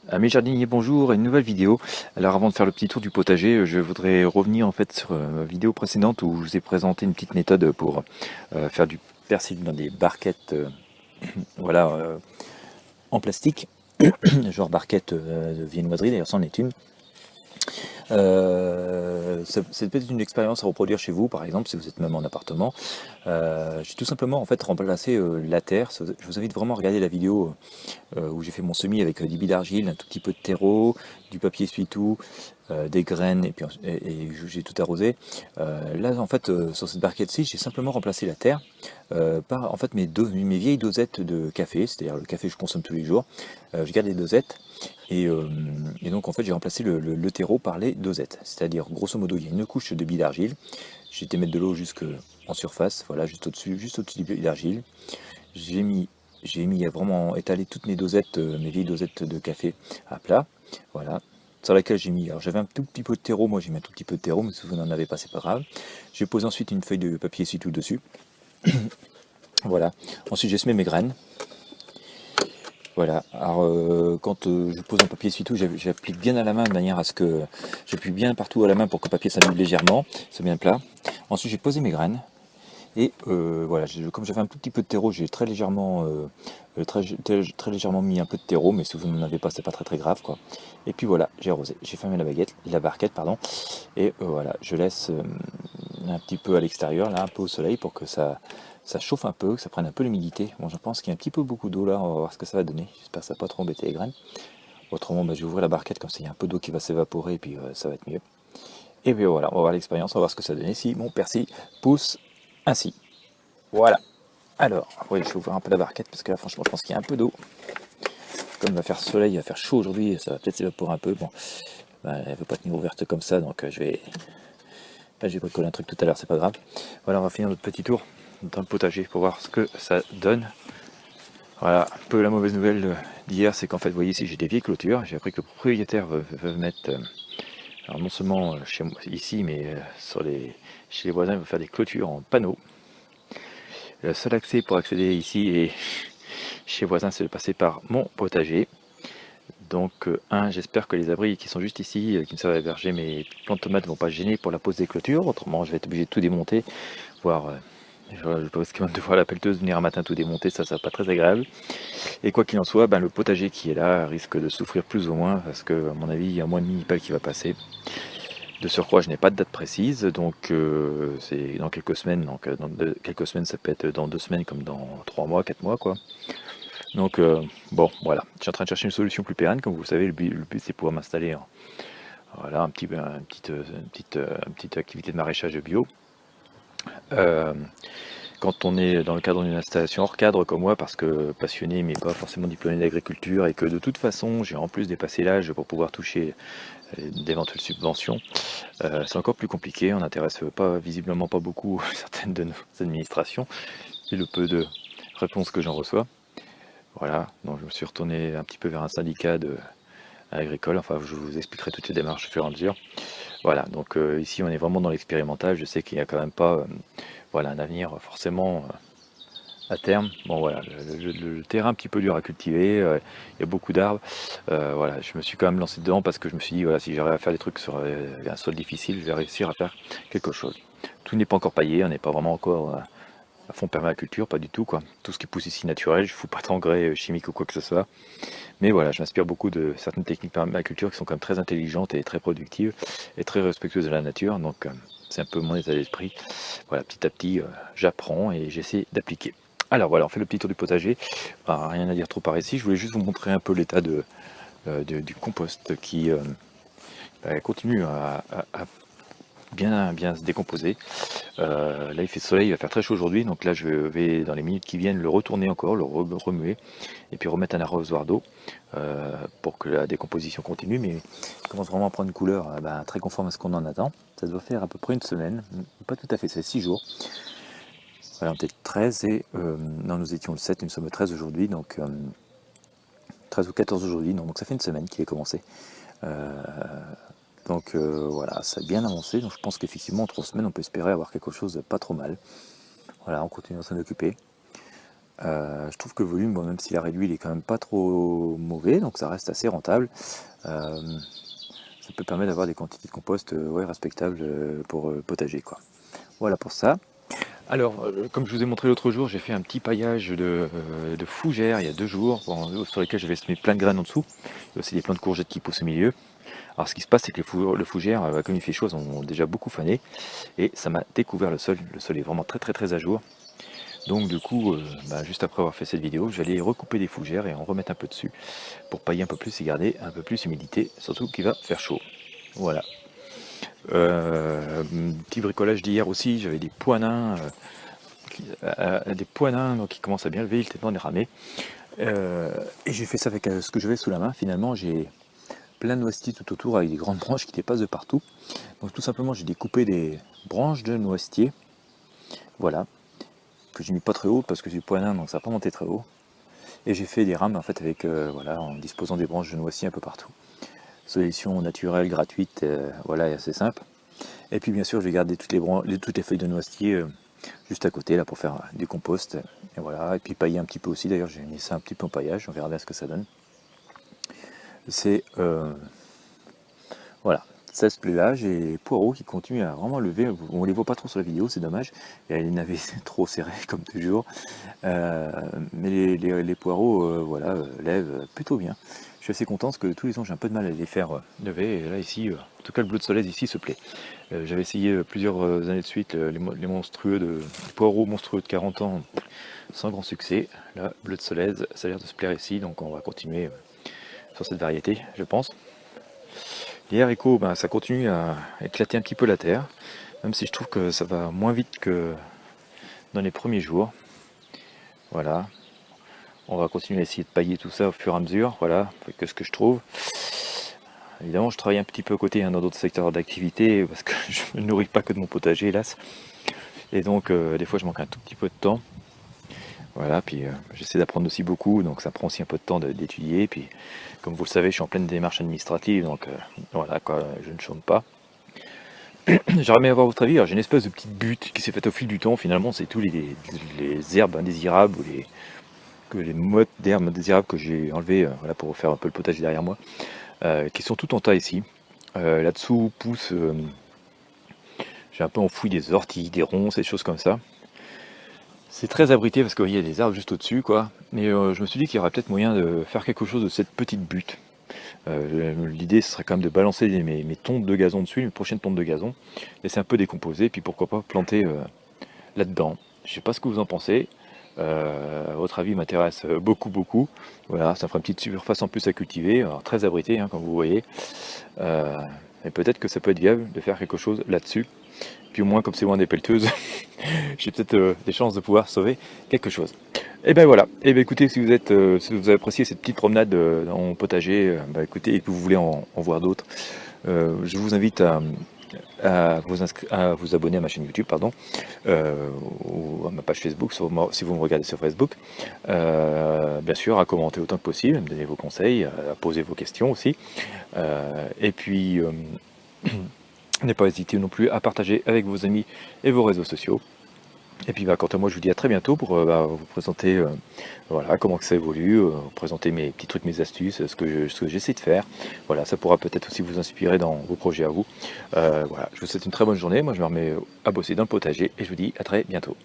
Amis jardiniers, bonjour, une nouvelle vidéo. Alors avant de faire le petit tour du potager, je voudrais revenir en fait sur ma vidéo précédente où je vous ai présenté une petite méthode pour faire du persil dans des barquettes voilà, en plastique, genre barquette de viennoiserie, d'ailleurs c'en est une. C'est peut-être une expérience à reproduire chez vous, par exemple, si vous êtes même en appartement. J'ai tout simplement en fait remplacé la terre. Je vous invite vraiment à regarder la vidéo où j'ai fait mon semis avec 10 billes d'argile, un tout petit peu de terreau, du papier essuie-tout, des graines et puis j'ai tout arrosé. Là en fait sur cette barquette-ci, j'ai simplement remplacé la terre par en fait mes vieilles dosettes de café, c'est-à-dire le café que je consomme tous les jours. Je garde les dosettes et et donc en fait j'ai remplacé le terreau par les dosettes, c'est-à-dire grosso modo il y a une couche de billes d'argile. J'ai été mettre de l'eau jusque en surface, voilà, juste au-dessus des billes d'argile. J'ai mis, j'ai mis à vraiment étaler toutes mes dosettes, mes vieilles dosettes de café à plat, voilà, sur laquelle j'ai mis, alors j'avais un tout petit peu de terreau, moi j'ai mis un tout petit peu de terreau, mais si vous n'en avez pas, c'est pas grave. J'ai posé ensuite une feuille de papier essuie-tout dessus, voilà. Ensuite j'ai semé mes graines, voilà. Alors quand je pose un papier essuie-tout, j'applique bien à la main de manière à ce que j'appuie bien partout à la main pour que le papier s'annule légèrement, c'est bien plat. Ensuite j'ai posé mes graines. Et voilà, comme j'avais un tout petit peu de terreau, j'ai très légèrement, très légèrement mis un peu de terreau, mais si vous n'en avez pas, c'est pas très grave quoi. Et puis voilà, j'ai arrosé, j'ai fermé la barquette, pardon, et voilà, je laisse un petit peu à l'extérieur, là, un peu au soleil, pour que ça chauffe un peu, que ça prenne un peu l'humidité. Bon, je pense qu'il y a un petit peu beaucoup d'eau là, on va voir ce que ça va donner. J'espère que ça va pas trop embêter les graines. Autrement, bah, je vais ouvrir la barquette, comme ça il y a un peu d'eau qui va s'évaporer, et puis ça va être mieux. Et puis voilà, on va voir l'expérience, on va voir ce que ça donne si mon persil pousse ainsi. Voilà. Alors, oui, je vais ouvrir un peu la barquette parce que là, franchement, je pense qu'il y a un peu d'eau. Comme il va faire soleil, il va faire chaud aujourd'hui, ça va peut-être s'évaporer un peu. Bon, bah, elle ne veut pas tenir ouverte comme ça, donc je vais. Là, j'ai bricolé un truc tout à l'heure, c'est pas grave. Voilà, on va finir notre petit tour dans le potager pour voir ce que ça donne. Voilà, un peu la mauvaise nouvelle d'hier, c'est qu'en fait, vous voyez ici, j'ai des vieilles clôtures. J'ai appris que le propriétaire veut mettre, alors non seulement chez moi, ici, mais chez les voisins, il veut faire des clôtures en panneaux. Le seul accès pour accéder ici et chez les voisins, c'est de passer par mon potager. Donc, j'espère que les abris qui sont juste ici, qui me servent à héberger mes plantes de tomates, ne vont pas gêner pour la pose des clôtures. Autrement, je vais être obligé de tout démonter, voire je risque même de voir la pelleteuse venir un matin tout démonter, ça sera pas très agréable. Et quoi qu'il en soit, ben, le potager qui est là risque de souffrir plus ou moins, parce que, à mon avis, il y a moins de mini-pales qui va passer. De surcroît, je n'ai pas de date précise, donc c'est dans quelques semaines. Donc, quelques semaines, ça peut être dans 2 semaines, comme dans 3 mois, 4 mois, quoi. Donc bon, voilà, je suis en train de chercher une solution plus pérenne. Comme vous savez, le but c'est pouvoir m'installer voilà, une petite activité de maraîchage bio. Euh, Quand on est dans le cadre d'une installation hors cadre comme moi, parce que passionné mais pas forcément diplômé d'agriculture, et que de toute façon j'ai en plus dépassé l'âge pour pouvoir toucher d'éventuelles subventions, c'est encore plus compliqué. On n'intéresse pas, visiblement pas beaucoup certaines de nos administrations, et le peu de réponses que j'en reçois. Voilà, donc je me suis retourné un petit peu vers un syndicat agricole, enfin je vous expliquerai toutes les démarches au fur et à mesure. Voilà, donc ici on est vraiment dans l'expérimental, je sais qu'il n'y a quand même pas voilà, un avenir forcément à terme. Bon voilà, le terrain un petit peu dur à cultiver, il y a beaucoup d'arbres. Voilà, je me suis quand même lancé dedans parce que je me suis dit, voilà, si j'arrive à faire des trucs sur un sol difficile, je vais réussir à faire quelque chose. Tout n'est pas encore paillé, on n'est pas vraiment encore à fond permaculture, pas du tout quoi. Tout ce qui pousse ici naturel, je ne fous pas d'engrais chimiques ou quoi que ce soit. Mais voilà, je m'inspire beaucoup de certaines techniques permaculture qui sont quand même très intelligentes et très productives et très respectueuses de la nature. Donc c'est un peu mon état d'esprit. Voilà, petit à petit, j'apprends et j'essaie d'appliquer. Alors voilà, on fait le petit tour du potager. Rien à dire trop par ici. Je voulais juste vous montrer un peu l'état du compost qui continue à bien se décomposer. Là il fait soleil, il va faire très chaud aujourd'hui, donc là je vais dans les minutes qui viennent le retourner encore, le remuer, et puis remettre un arrosoir d'eau pour que la décomposition continue, mais il commence vraiment à prendre une couleur très conforme à ce qu'on en attend. Ça doit faire à peu près une semaine, pas tout à fait, c'est 6 jours. Voilà, on était 13 et non, nous étions le 7, nous sommes le 13 aujourd'hui, donc 13 ou 14 aujourd'hui, donc ça fait une semaine qu'il est commencé. Euh, donc voilà, ça a bien avancé, donc je pense qu'effectivement en 3 semaines on peut espérer avoir quelque chose de pas trop mal. Voilà, on continue à s'en occuper. Je trouve que le volume, bon, même s'il a réduit, il est quand même pas trop mauvais, donc ça reste assez rentable. Ça peut permettre d'avoir des quantités de compost ouais, respectables pour potager, quoi. Voilà pour ça. Alors, comme je vous ai montré l'autre jour, j'ai fait un petit paillage de fougères il y a 2 jours, sur lesquels j'avais semé plein de graines en dessous. Il y a aussi des plants de courgettes qui poussent au milieu. Alors ce qui se passe, c'est que le fougère, comme il fait chaud, elles ont déjà beaucoup fané, et ça m'a découvert le sol. Le sol est vraiment très très très à jour. Donc du coup, juste après avoir fait cette vidéo, j'allais recouper des fougères et en remettre un peu dessus, pour pailler un peu plus et garder un peu plus d'humidité, surtout qu'il va faire chaud. Voilà. Petit bricolage d'hier aussi, j'avais des pois nains, donc qui commencent à bien lever, il était temps de les ramer. Et j'ai fait ça avec ce que j'avais sous la main. Finalement, j'ai plein de noisetiers tout autour avec des grandes branches qui dépassent de partout. Donc tout simplement, j'ai découpé des branches de noisetiers, voilà, que j'ai mis pas très haut parce que j'ai poids nain, donc ça n'a pas monté très haut. Et j'ai fait des rames en fait avec, voilà, en disposant des branches de noisetiers un peu partout. Solution naturelle, gratuite, voilà, et assez simple. Et puis bien sûr, je vais garder toutes les feuilles de noisetier juste à côté là pour faire du compost. Et voilà, et puis pailler un petit peu aussi. D'ailleurs, j'ai mis ça un petit peu en paillage. On verra bien ce que ça donne. C'est voilà, ça se plaît et les poireaux qui continuent à vraiment lever. On les voit pas trop sur la vidéo, c'est dommage. Il y a les navets trop serrés comme toujours. Mais les poireaux, voilà, lèvent plutôt bien. Je suis assez content parce que tous les ans j'ai un peu de mal à les faire lever. Et là ici, en tout cas le bleu de Solèze ici se plaît. J'avais essayé plusieurs années de suite les poireaux monstrueux de 40 ans sans grand succès. Là, bleu de Solèze, ça a l'air de se plaire ici, donc on va continuer sur cette variété, je pense. Les haricots, ça continue à éclater un petit peu la terre, même si je trouve que ça va moins vite que dans les premiers jours. Voilà. On va continuer à essayer de pailler tout ça au fur et à mesure, voilà, que ce que je trouve. Évidemment, je travaille un petit peu à côté dans d'autres secteurs d'activité, parce que je ne me nourris pas que de mon potager, hélas. Et donc, des fois, je manque un tout petit peu de temps. Voilà, puis j'essaie d'apprendre aussi beaucoup, donc ça prend aussi un peu de temps d'étudier. Puis, comme vous le savez, je suis en pleine démarche administrative, donc voilà, quoi, je ne chôme pas. J'aimerais bien avoir votre avis. Alors, j'ai une espèce de petite butte qui s'est faite au fil du temps. Finalement, c'est tous les herbes indésirables ou les mottes d'herbes indésirables que j'ai enlevées voilà, pour faire un peu le potager derrière moi, qui sont toutes en tas ici. Là-dessous pousse, j'ai un peu enfoui des orties, des ronces, des choses comme ça. C'est très abrité parce qu'il y a des arbres juste au-dessus, quoi. Mais je me suis dit qu'il y aurait peut-être moyen de faire quelque chose de cette petite butte. L'idée ce serait quand même de balancer mes tontes de gazon dessus, mes prochaines tontes de gazon, laisser un peu décomposer, puis pourquoi pas planter là-dedans. Je sais pas ce que vous en pensez. Votre avis m'intéresse beaucoup. Voilà, ça fera une petite surface en plus à cultiver, alors très abrité, comme vous voyez. Et peut-être que ça peut être viable de faire quelque chose là-dessus. Puis au moins, comme c'est loin des pelleteuses, j'ai peut-être des chances de pouvoir sauver quelque chose. Et ben voilà. Et ben écoutez, si vous avez apprécié cette petite promenade dans mon potager, écoutez, et que vous voulez en voir d'autres, je vous invite à vous abonner à ma chaîne YouTube, pardon, ou à ma page Facebook, si vous me regardez sur Facebook. Bien sûr, à commenter autant que possible, à me donner vos conseils, à poser vos questions aussi. Et puis, ne pas hésiter non plus à partager avec vos amis et vos réseaux sociaux. Et puis quant à moi, je vous dis à très bientôt pour vous présenter voilà, comment que ça évolue, vous présenter mes petits trucs, mes astuces, ce que j'essaie de faire. Voilà, ça pourra peut-être aussi vous inspirer dans vos projets à vous. Voilà, je vous souhaite une très bonne journée. Moi, je me remets à bosser dans le potager et je vous dis à très bientôt.